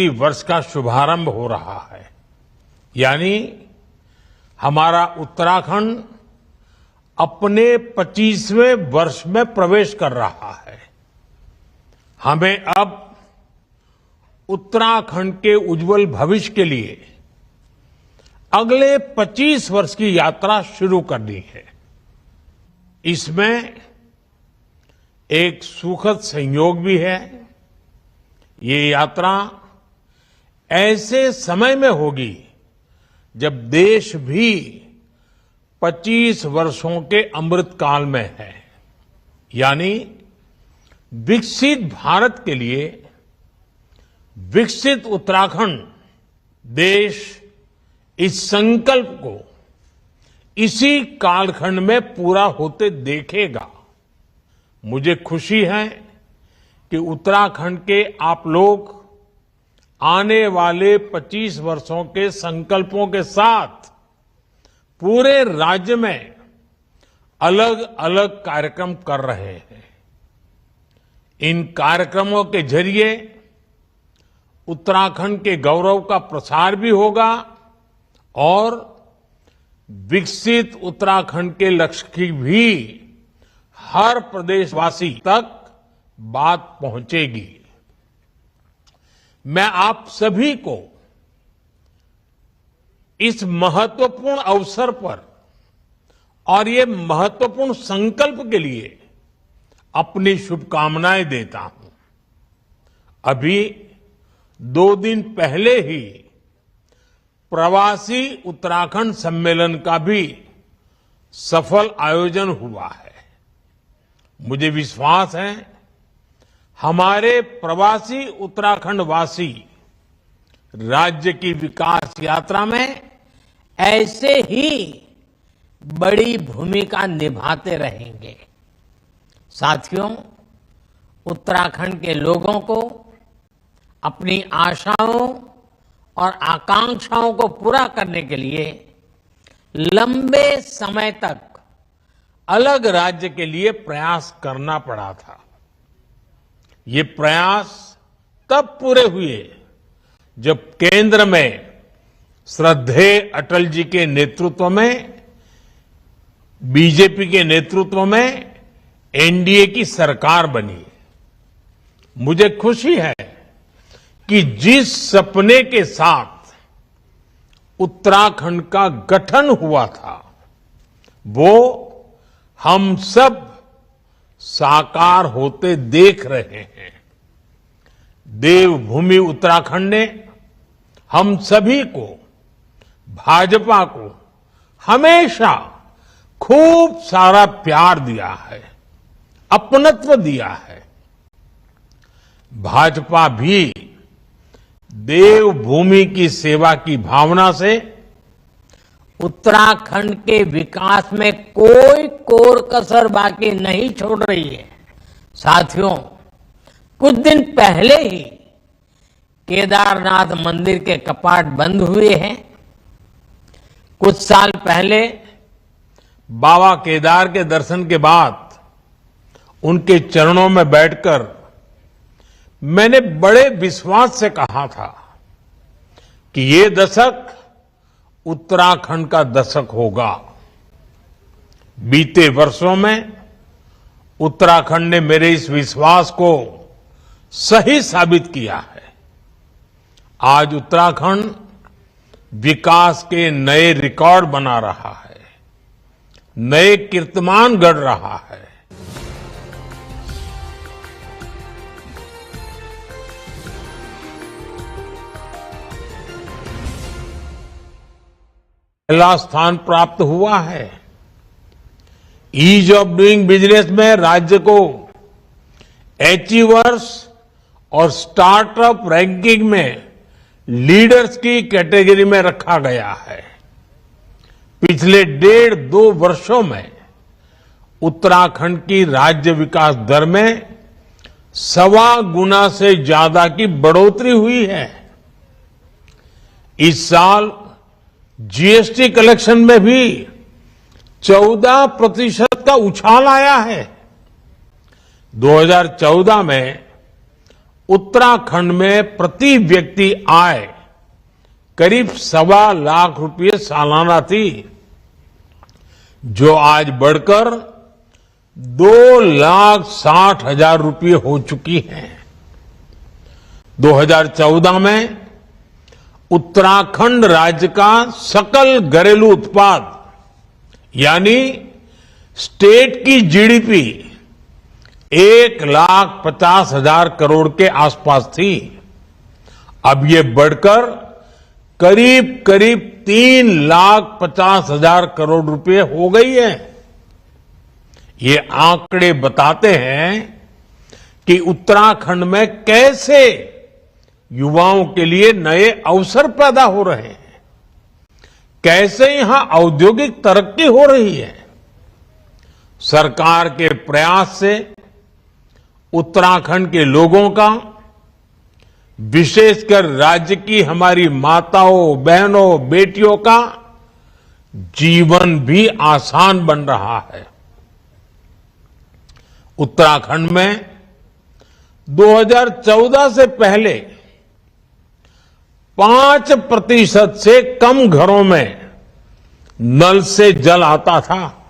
वर्ष का शुभारंभ हो रहा है। यानी हमारा उत्तराखंड अपने 25वें वर्ष में प्रवेश कर रहा है। हमें अब उत्तराखंड के उज्जवल भविष्य के लिए अगले 25 वर्ष की यात्रा शुरू करनी है। इसमें एक सुखद संयोग भी है। ये यात्रा ऐसे समय में होगी जब देश भी 25 वर्षों के अमृत काल में है। यानी विकसित भारत के लिए विकसित उत्तराखंड देश इस संकल्प को इसी कालखंड में पूरा होते देखेगा। मुझे खुशी है कि उत्तराखंड के आप लोग आने वाले 25 वर्षों के संकल्पों के साथ पूरे राज्य में अलग अलग कार्यक्रम कर रहे हैं। इन कार्यक्रमों के जरिए उत्तराखंड के गौरव का प्रसार भी होगा और विकसित उत्तराखंड के लक्ष्य की भी हर प्रदेशवासी तक बात पहुंचेगी। मैं आप सभी को इस महत्वपूर्ण अवसर पर और ये महत्वपूर्ण संकल्प के लिए अपनी शुभकामनाएं देता हूं। अभी 2 दिन पहले ही प्रवासी उत्तराखंड सम्मेलन का भी सफल आयोजन हुआ है। मुझे विश्वास है हमारे प्रवासी उत्तराखंड वासी राज्य की विकास यात्रा में ऐसे ही बड़ी भूमिका निभाते रहेंगे। साथियों, उत्तराखंड के लोगों को अपनी आशाओं और आकांक्षाओं को पूरा करने के लिए लंबे समय तक अलग राज्य के लिए प्रयास करना पड़ा था। ये प्रयास तब पूरे हुए जब केंद्र में श्रद्धेय अटल जी के नेतृत्व में, बीजेपी के नेतृत्व में एनडीए की सरकार बनी। मुझे खुशी है कि जिस सपने के साथ उत्तराखंड का गठन हुआ था वो हम सब साकार होते देख रहे हैं। देवभूमि उत्तराखंड ने हम सभी को, भाजपा को हमेशा खूब सारा प्यार दिया है, अपनत्व दिया है। भाजपा भी देवभूमि की सेवा की भावना से उत्तराखंड के विकास में कोई कोर कसर बाकी नहीं छोड़ रही है। साथियों, कुछ दिन पहले ही केदारनाथ मंदिर के कपाट बंद हुए हैं। कुछ साल पहले बाबा केदार के दर्शन के बाद उनके चरणों में बैठकर मैंने बड़े विश्वास से कहा था कि ये दशक उत्तराखंड का दशक होगा। बीते वर्षों में उत्तराखंड ने मेरे इस विश्वास को सही साबित किया है। आज उत्तराखंड विकास के नए रिकॉर्ड बना रहा है, नए कीर्तिमान गढ़ रहा है। पहला स्थान प्राप्त हुआ है। ईज ऑफ डूइंग बिजनेस में राज्य को अचीवर्स और स्टार्टअप रैंकिंग में लीडर्स की कैटेगरी में रखा गया है। पिछले 1.5-2 वर्षों में उत्तराखंड की राज्य विकास दर में 1.25 गुना से ज्यादा की बढ़ोतरी हुई है। इस साल जीएसटी कलेक्शन में भी 14% का उछाल आया है। 2014 में उत्तराखंड में प्रति व्यक्ति आय करीब 1.25 लाख रुपये सालाना थी, जो आज बढ़कर 2,60,000 रुपये हो चुकी है। 2014 में उत्तराखंड राज्य का सकल घरेलू उत्पाद यानी स्टेट की जीडीपी 1,50,000 करोड़ के आसपास थी। अब ये बढ़कर करीब करीब 3,50,000 करोड़ रुपए हो गई है। ये आंकड़े बताते हैं कि उत्तराखंड में कैसे युवाओं के लिए नए अवसर पैदा हो रहे हैं, कैसे यहां औद्योगिक तरक्की हो रही है। सरकार के प्रयास से उत्तराखंड के लोगों का, विशेषकर राज्य की हमारी माताओं, बहनों, बेटियों का जीवन भी आसान बन रहा है। उत्तराखंड में 2014 से पहले 5% से कम घरों में नल से जल आता था।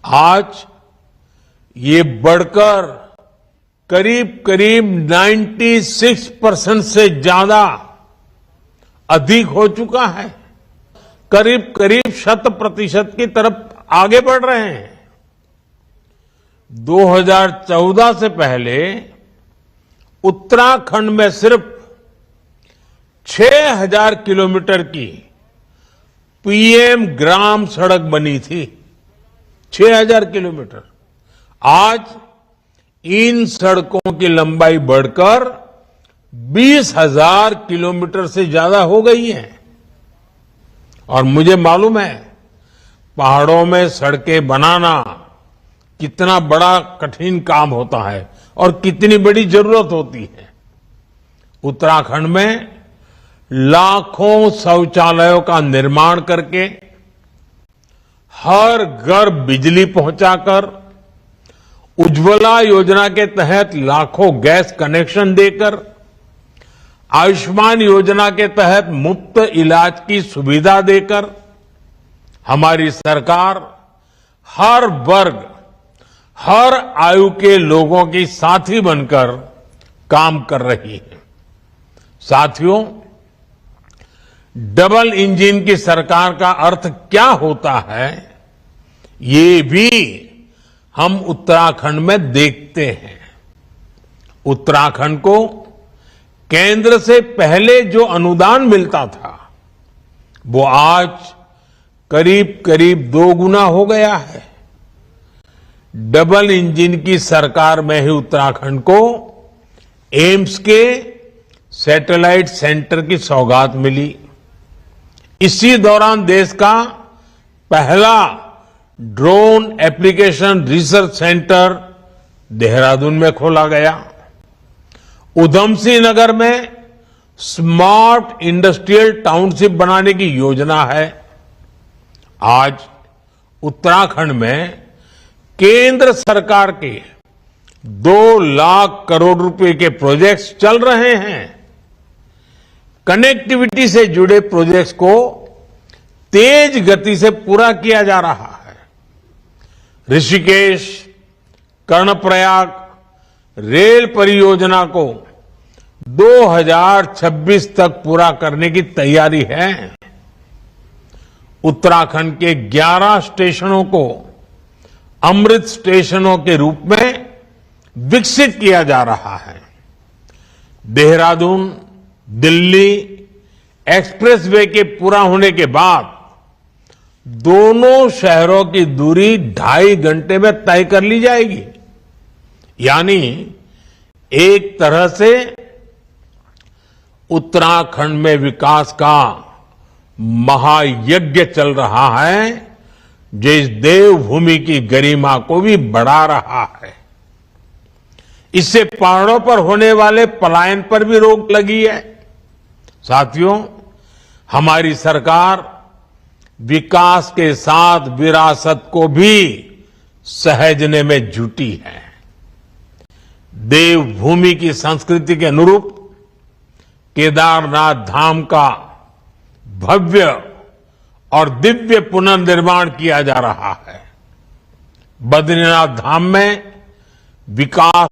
आज ये बढ़कर करीब करीब 96% से ज्यादा अधिक हो चुका है। करीब करीब 100% की तरफ आगे बढ़ रहे हैं। 2014 से पहले उत्तराखंड में सिर्फ 6,000 किलोमीटर की पीएम ग्राम सड़क बनी थी। 6,000 किलोमीटर। आज इन सड़कों की लंबाई बढ़कर 20,000 किलोमीटर से ज्यादा हो गई है। और मुझे मालूम है पहाड़ों में सड़कें बनाना कितना बड़ा कठिन काम होता है और कितनी बड़ी जरूरत होती है। उत्तराखंड में लाखों शौचालयों का निर्माण करके, हर घर बिजली पहुंचाकर, उज्ज्वला योजना के तहत लाखों गैस कनेक्शन देकर, आयुष्मान योजना के तहत मुफ्त इलाज की सुविधा देकर हमारी सरकार हर वर्ग, हर आयु के लोगों की साथी बनकर काम कर रही है। साथियों, डबल इंजन की सरकार का अर्थ क्या होता है, ये भी हम उत्तराखंड में देखते हैं। उत्तराखंड को केंद्र से पहले जो अनुदान मिलता था, वो आज करीब करीब 2 गुना हो गया है। डबल इंजन की सरकार में ही उत्तराखंड को एम्स के सैटेलाइट सेंटर की सौगात मिली। इसी दौरान देश का पहला drone application research centre Dehradun में खोला गया। उधमसिंह नगर में स्मार्ट इंडस्ट्रियल टाउनशिप बनाने की योजना है। आज उत्तराखंड में केंद्र सरकार के 2 लाख करोड़ रुपए के प्रोजेक्ट्स चल रहे हैं। कनेक्टिविटी से जुड़े प्रोजेक्ट्स को तेज गति से पूरा किया जा रहा है। ऋषिकेश, कर्णप्रयाग रेल परियोजना को 2026 तक पूरा करने की तैयारी है। उत्तराखंड के 11 स्टेशनों को अमृत स्टेशनों के रूप में विकसित किया जा रहा है। देहरादून दिल्ली एक्सप्रेसवे के पूरा होने के बाद दोनों शहरों की दूरी 2.5 घंटे में तय कर ली जाएगी। यानी एक तरह से उत्तराखंड में विकास का महायज्ञ चल रहा है, जो इस देवभूमि की गरिमा को भी बढ़ा रहा है। इससे पहाड़ों पर होने वाले पलायन पर भी रोक लगी है। साथियों, हमारी सरकार विकास के साथ विरासत को भी सहेजने में जुटी है। देवभूमि की संस्कृति के अनुरूप केदारनाथ धाम का भव्य और दिव्य पुनर्निर्माण किया जा रहा है। बद्रीनाथ धाम में विकास